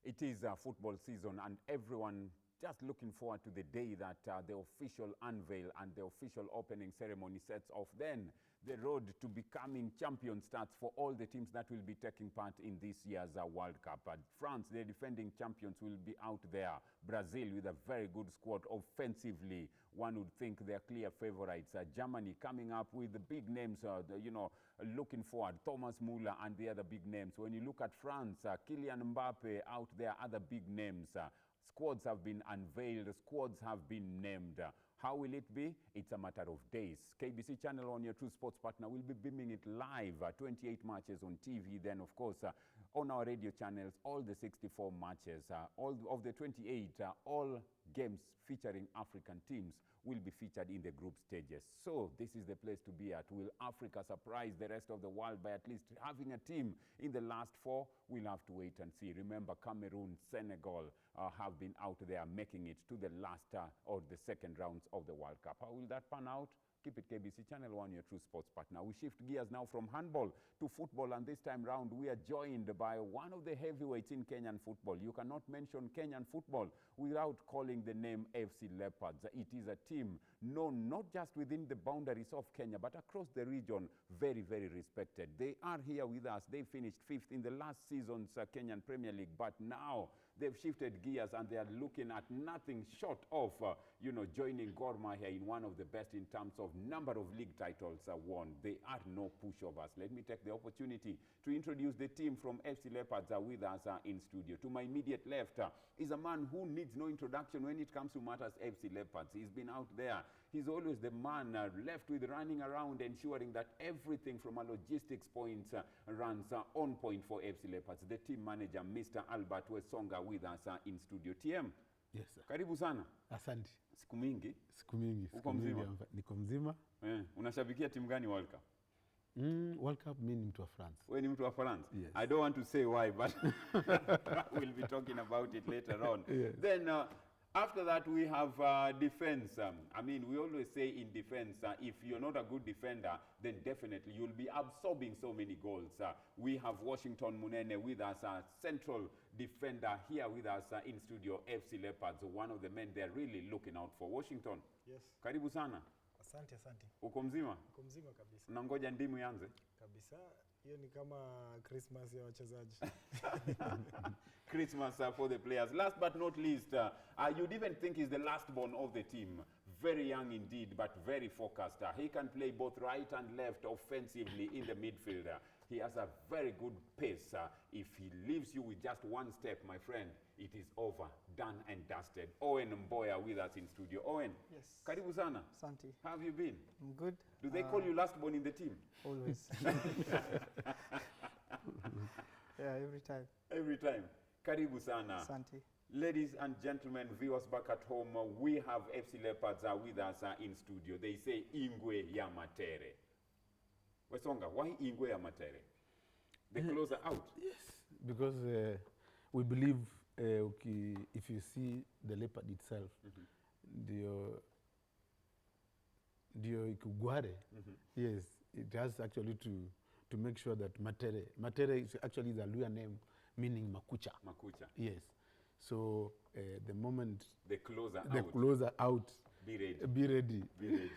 It is football season and everyone just looking forward to the day that the official unveil and the official opening ceremony sets off. Then the road to becoming champion starts for all the teams that will be taking part in this year's World Cup. France, the defending champions, will be out there. Brazil with a very good squad offensively. One would think they're clear favorites. Germany coming up with the big names, looking forward. Thomas Müller and the other big names. When you look at France, Kylian Mbappe out there, other big names. Squads have been unveiled, squads have been named. How will it be? It's a matter of days. KBC Channel on your true sports partner will be beaming it live. 28 matches on TV. Then, of course, on our radio channels, all the 64 matches. All of the 28, all games featuring African teams will be featured in the group stages. So this is the place to be at. Will Africa surprise the rest of the world by at least having a team in the last four? We'll have to wait and see. Remember, Cameroon, Senegal have been out there making it to the last or the second rounds of the World Cup. How will that pan out? Keep it KBC Channel 1, your true sports partner. We shift gears now from handball to football, and this time round we are joined by one of the heavyweights in Kenyan football. You cannot mention Kenyan football without calling the name AFC Leopards. It is a team known not just within the boundaries of Kenya, but across the region, very, very respected. They are here with us. They finished 5th in the last season's Kenyan Premier League, but now they've shifted gears and they are looking at nothing short of, joining Gor Mahia in one of the best in terms of number of league titles won. They are no pushovers. Let me take the opportunity to introduce the team from AFC Leopards with us in studio. To my immediate left is a man who needs no introduction when it comes to matters AFC Leopards. He's been out there. He's always the man left with running around, ensuring that everything from a logistics point runs on point for AFC Leopards. The team manager, Mr. Albert Wesonga, with us in studio. TM. Yes, sir. Karibu sana. Asante. Siku mingi. Siku mingi. Uko mzima? Niko mzima. Unashabikia timu gani World Cup? World Cup, mimi ni mtu wa France. Wewe ni mtu wa France? Yes. I don't want to say why, but we'll be talking about it later on. Yes. Then after that we have defense. We always say in defense, if you're not a good defender, then definitely you'll be absorbing so many goals. We have Washington Munene with us, central defender here with us in studio, FC Leopards, one of the men they're really looking out for. Washington. Yes. Karibu sana. Asante. Uko mzima? Uko mzima kabisa. Unangoja ndimu ianze? Kabisa. Hiyo ni kama Christmas ya wachezaji. Christmas for the players. Last but not least, you'd even think he's the last born of the team. Very young indeed, but very focused. He can play both right and left offensively in the midfield. He has a very good pace. If he leaves you with just one step, my friend, it is over, done and dusted. Owen Mboya with us in studio. Owen, yes. Karibu sana. Santi. How have you been? I'm good. Do they call you last born in the team? Always. Yeah, every time. Every time. Karibu sana. Santi. Ladies and gentlemen, viewers back at home, we have FC Leopards with us in studio. They say Ingwe ya Matere. Wesonga, why Ingwe ya Matere? The closer out. Yes, because we believe if you see the leopard itself, ndio ikugware. Yes, it has actually to make sure that Matere is actually the Luya name meaning makucha. Makucha. Yes. So the moment the closer out, be ready. Be ready.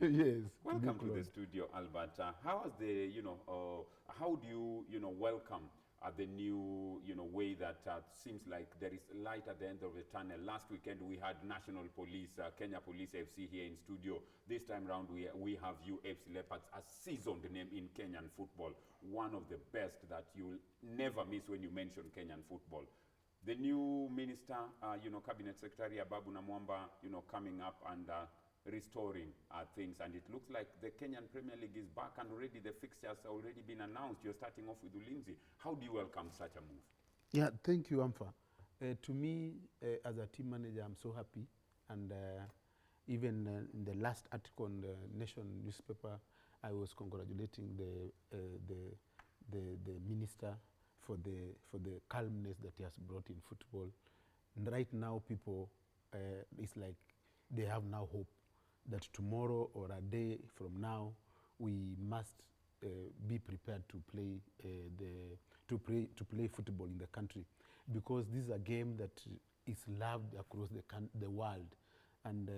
Yes. Welcome to the studio, Albert. How has the how do you welcome the new way that seems like there is light at the end of the tunnel? Last weekend we had National Police, Kenya Police FC here in studio. This time round we have you, FC Leopards, a seasoned name in Kenyan football, one of the best that you'll never miss when you mention Kenyan football. The new minister, Cabinet Secretary Ababu Namwamba, coming up and restoring things, and it looks like the Kenyan Premier League is back and already the fixtures have already been announced. You're starting off with Ulinzi. How do you welcome such a move? Yeah, thank you, Amfa. To me, as a team manager, I'm so happy, and even in the last article in the Nation newspaper, I was congratulating the minister for the calmness that he has brought in football. And right now, people, it's like they have now hope that tomorrow or a day from now, we must be prepared to play to play football in the country. because this is a game that is loved across the world, and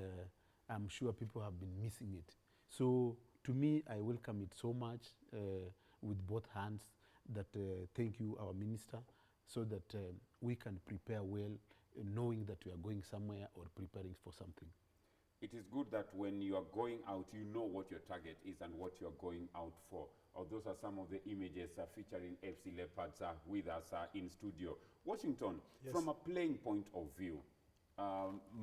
I'm sure people have been missing it. So to me, I welcome it so much with both hands. That thank you, our minister, so that we can prepare well, knowing that we are going somewhere or preparing for something. It is good that when you are going out, you know what your target is and what you are going out for. Those are some of the images featuring AFC Leopards with us in studio. Washington, Yes. from a playing point of view,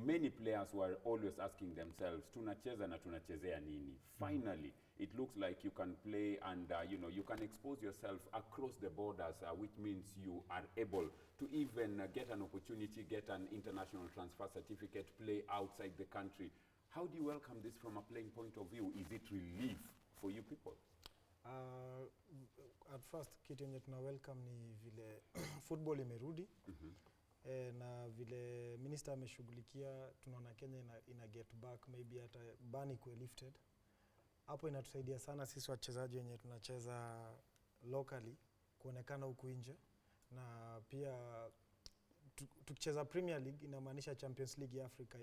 many players were always asking themselves, tunacheza na tunachezea nini? Finally, it looks like you can play and you can expose yourself across the borders, which means you are able to even get an opportunity, get an international transfer certificate, play outside the country. How do you welcome this from a playing point of view? Is it relief for you people? At first kitu yenye tuna welcome ni vile football imerudi. Na vile minister ameshughulikia, tunaona Kenya ina get back, maybe hata ban ikuwe lifted. Hapo inatusaidia sana sisi wachezaji wenye tunacheza locally kuonekana huku nje, na pia tukicheza Premier League inamaanisha Champions League ya Africa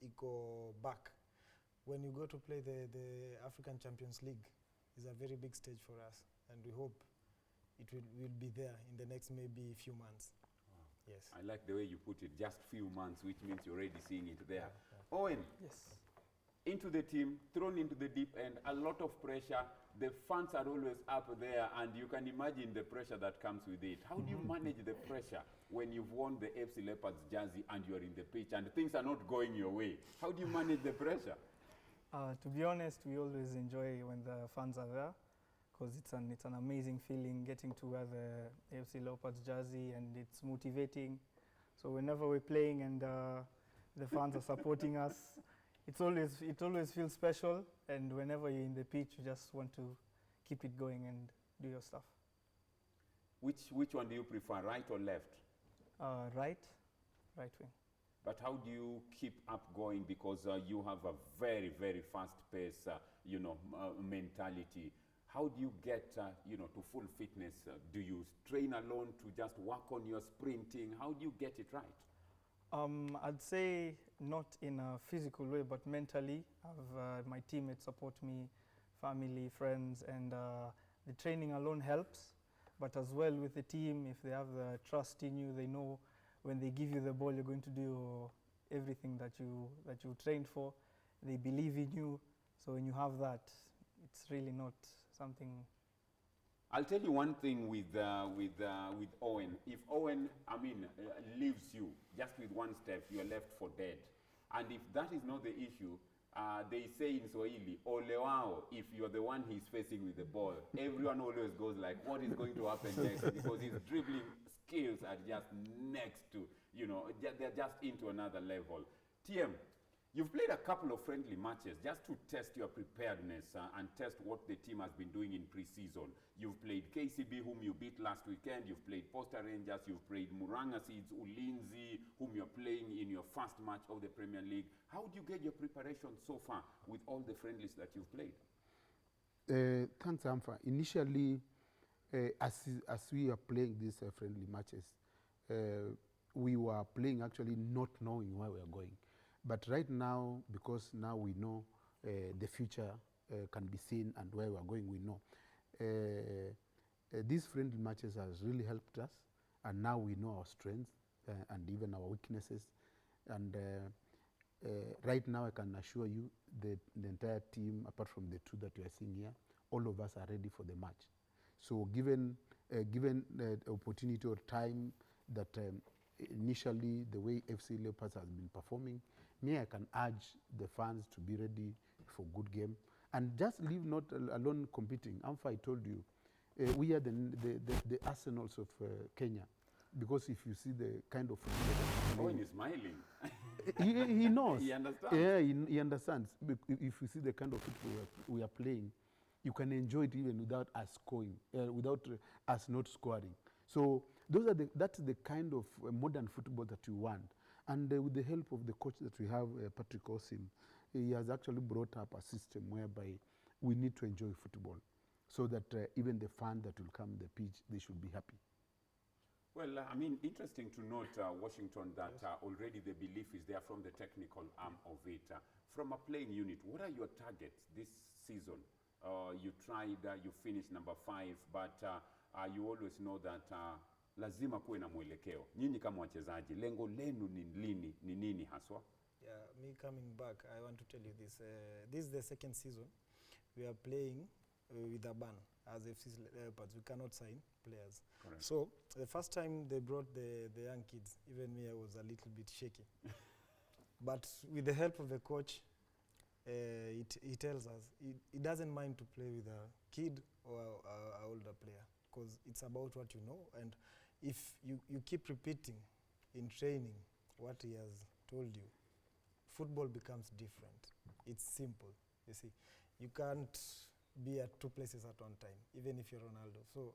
iko back. When you go to play the African Champions League, is a very big stage for us, and we hope it will be there in the next maybe few months. Wow. Yes. I like the way you put it, just few months, which means you're already seeing it there. Yeah. Owen. Yes. Into the team, thrown into the deep end, a lot of pressure. The fans are always up there, and you can imagine the pressure that comes with it. How do you manage the pressure when you've worn the AFC Leopards jersey and you're in the pitch and things are not going your way? How do you manage the pressure? To be honest, we always enjoy when the fans are there, because it's an amazing feeling getting to wear the AFC Leopards jersey, and it's motivating. So whenever we're playing and the fans are supporting us, it always feels special, and whenever you're in the pitch, you just want to keep it going and do your stuff. Which one do you prefer, right or left? Right wing. But how do you keep up going, because you have a very, very fast pace, mentality? How do you get, to full fitness? Do you train alone to just work on your sprinting? How do you get it right? I'd say not in a physical way, but mentally. My teammates support me, family, friends, and the training alone helps. But as well with the team, if they have the trust in you, they know when they give you the ball, you're going to do everything that you trained for. They believe in you. So when you have that, it's really not something. I'll tell you one thing with Owen. If Owen, leaves you just with one step, you're left for dead. And if that is not the issue, they say in Swahili, ole wao, if you're the one he's facing with the ball, everyone always goes like, what is going to happen next? Because his dribbling skills are just next to, they're just into another level. TM, you've played a couple of friendly matches just to test your preparedness and test what the team has been doing in pre-season. You've played KCB, whom you beat last weekend. You've played Posta Rangers. You've played Muranga Seeds, Ulinzi, whom you're playing in your first match of the Premier League. How do you get your preparation so far with all the friendlies that you've played? Thanks, Amfa. Initially, as we are playing these friendly matches, we were playing actually not knowing where we are going. But right now, because now we know the future can be seen and where we are going, we know. These friendly matches has really helped us, and now we know our strengths and even our weaknesses. And right now, I can assure you that the entire team, apart from the two that you are seeing here, all of us are ready for the match. So given the opportunity or time that initially the way FC Leopards has been performing, I can urge the fans to be ready for good game and just leave not alone competing. Amfa, I told you, we are the Arsenals of Kenya, because if you see the kind of football, Owen is smiling. he knows. He understands. Yeah, he understands. If you see the kind of football we are playing, you can enjoy it even without us scoring, without us not scoring. So that's the kind of modern football that you want. And with the help of the coach that we have, Patrick Osim, he has actually brought up a system whereby we need to enjoy football, so that even the fan that will come the pitch, they should be happy. Well, I mean, interesting to note, Washington, that already the belief is there from the technical arm of it. From a playing unit, what are your targets this season? You tried, you finished number 5, but you always know that lazima kuwe na mwelekeo. Nyinyi kama wachezaji, lengo lenu ni nini haswa? Yeah, me coming back, I want to tell you this. This is the second season. We are playing with a ban as AFC Leopards. We cannot sign players. Correct. So the first time they brought the young kids, even me, I was a little bit shaky. But with the help of the coach, he tells us he doesn't mind to play with a kid or an older player, because it's about what you know. And if you keep repeating in training what he has told you, football becomes different. It's simple, you see. You can't be at 2 places at one time, even if you're Ronaldo. So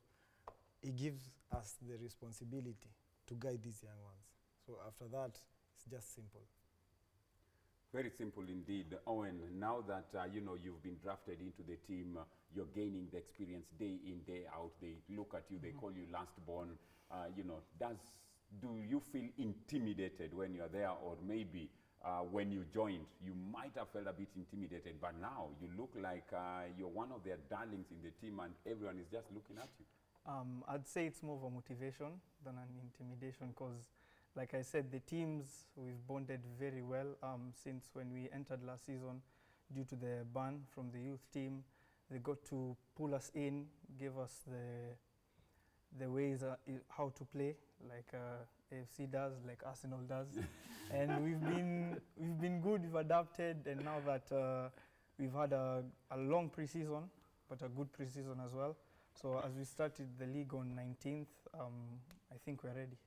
he gives us the responsibility to guide these young ones. So after that, it's just simple. Very simple indeed. Owen, now that you've been drafted into the team, you're gaining the experience day in, day out. They look at you, they call you last born. Do you feel intimidated when you're there, or maybe when you joined, you might have felt a bit intimidated, but now you look like you're one of their darlings in the team and everyone is just looking at you? I'd say it's more of a motivation than an intimidation, because like I said, the teams, we've bonded very well since when we entered last season. Due to the ban from the youth team, they got to pull us in, give us the ways how to play, like AFC does, like Arsenal does. And we've been good, we've adapted, and now that we've had a long pre-season, but a good pre-season as well. So as we started the league on 19th, I think we're ready.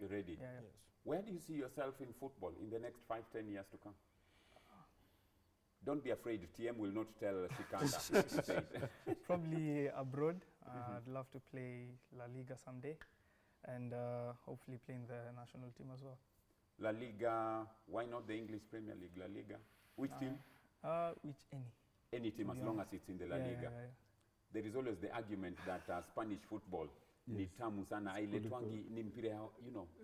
You're ready? Yeah, yeah. Yes. Where do you see yourself in football in the next 5-10 years to come? Don't be afraid, TM will not tell Sikanda. Probably abroad. I'd love to play La Liga someday, and hopefully play in the national team as well. La Liga, why not the English Premier League? La Liga, which team? Any team, as long as it's in the La Liga. Yeah. There is always the argument that Spanish football ni tamu sana, hailetwangi ni mpira ya,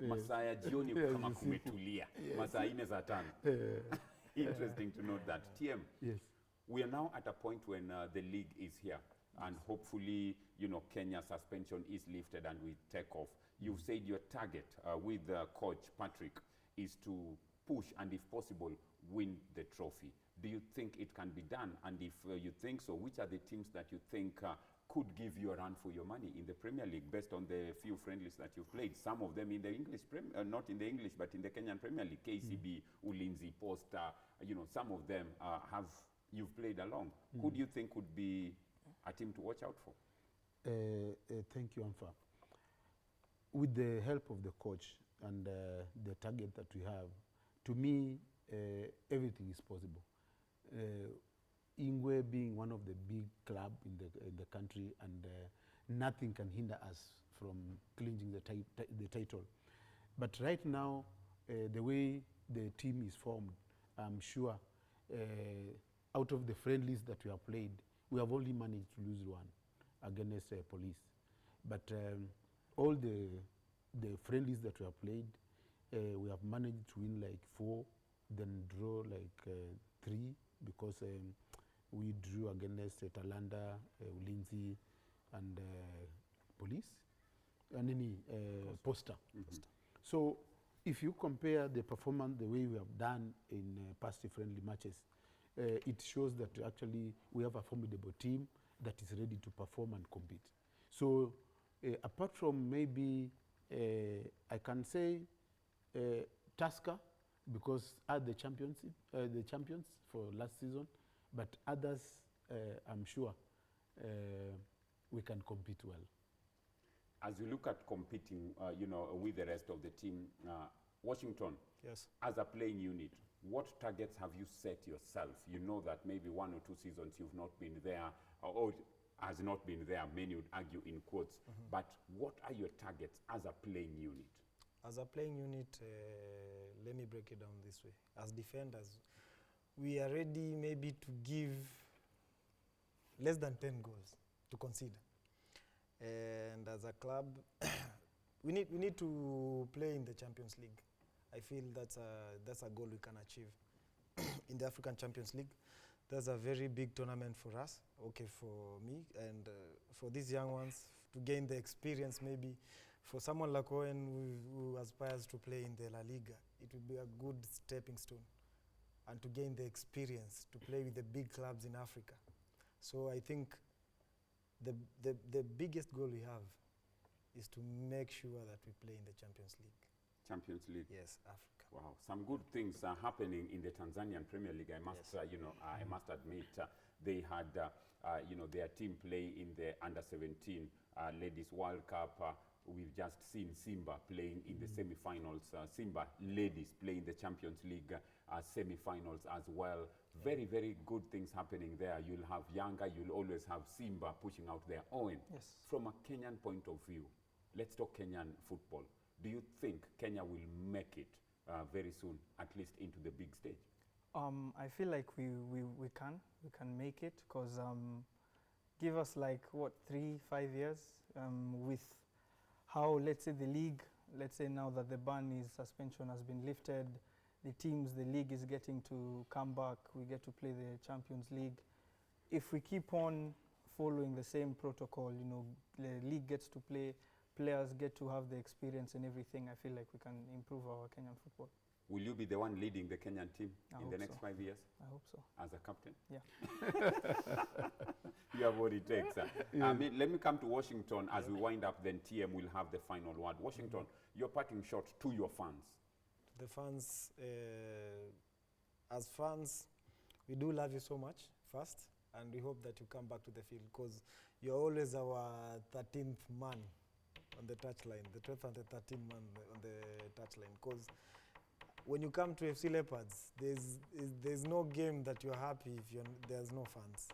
masaa ya jioni kama kumetulia, masaa 4 za 5. Interesting to note that. TM, Yes. we are now at a point when the league is here, and hopefully, Kenya's suspension is lifted and we take off. You've said your target with coach Patrick is to push and, if possible, win the trophy. Do you think it can be done? And if you think so, which are the teams that you think could give you a run for your money in the Premier League, based on the few friendlies that you've played? Some of them in the English, not in the English, but in the Kenyan Premier League, KCB, Ulinzi, Posta, some of them you've played along. Who do you think could be a team to watch out for? Thank you, Amfa. With the help of the coach and the target that we have, to me, everything is possible. Ingwe being one of the big club in the country, and nothing can hinder us from clinching the title. But right now, the way the team is formed, I'm sure out of the friendlies that we have played, we have only managed to lose one against police. But all the friendlies that we have played, we have managed to win like 4, then draw like 3, because we drew against Talanda, Ulinzi, and police, and Posta. So if you compare the performance, the way we have done in past friendly matches, it shows that actually we have a formidable team that is ready to perform and compete. So apart from maybe, I can say Tusker, because are the champions for last season, but others, I'm sure we can compete well. As you look at competing, with the rest of the team, Washington, Yes. as a playing unit, what targets have you set yourself? You know that maybe 1 or 2 seasons you've not been there, or has not been there, many would argue in quotes, but what are your targets as a playing unit? As a playing unit, let me break it down this way. As defenders, we are ready maybe to give less than 10 goals to concede. And as a club, we need to play in the Champions League. I feel that's a goal we can achieve in the African Champions League. That's a very big tournament for us, okay, for me, and for these young ones to gain the experience. Maybe for someone like Owen who aspires to play in the La Liga, it would be a good stepping stone, and to gain the experience to play with the big clubs in Africa. So I think the biggest goal we have is to make sure that we play in the Champions League. Champions League. Yes, Africa. Wow, some good things are happening in the Tanzanian Premier League. I must, I must admit, they had, their team play in the Under-17 Ladies World Cup. We've just seen Simba playing in the semi-finals. Simba ladies play in the Champions League semi-finals as well. Very, very good things happening there. You'll have Yanga, you'll always have Simba pushing out their own. Yes. From a Kenyan point of view, let's talk Kenyan football. Do you think Kenya will make it very soon, at least into the big stage? I feel like we can make it, because give us like, what, 3-5 years with how, let's say, the league, let's say now that the suspension has been lifted, the league is getting to come back, we get to play the Champions League. If we keep on following the same protocol, the league gets to play, players get to have the experience and everything, I feel like we can improve our Kenyan football. Will you be the one leading the Kenyan team in the next 5 years? I hope so. As a captain? Yeah. You have what it takes. I mean, let me come to Washington as we wind up, then TM will have the final word. Washington, your parting shot to your fans. The fans, as fans, we do love you so much, first, and we hope that you come back to the field, because you're always our 13th man on the touchline, the 12th and the 13th man on the touchline, because when you come to AFC Leopards, there's no game that you're happy if there's no fans.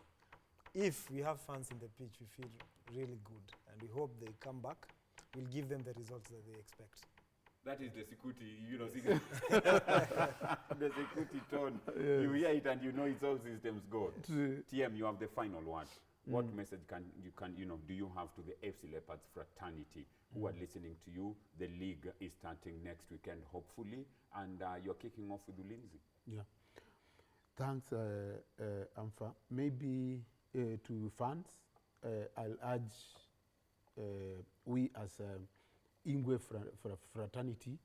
If we have fans in the pitch, we feel really good, and we hope they come back. We'll give them the results that they expect. That is the security, the security tone. Yes. You hear it and you know it's all systems go. TM, you have the final word. What message do you have to the AFC Leopards fraternity who are listening to you? The league is starting next weekend, hopefully, and you're kicking off with Ulinzi. Yeah. Thanks, Amfa. Maybe to fans, I'll urge we as Ingwe fraternity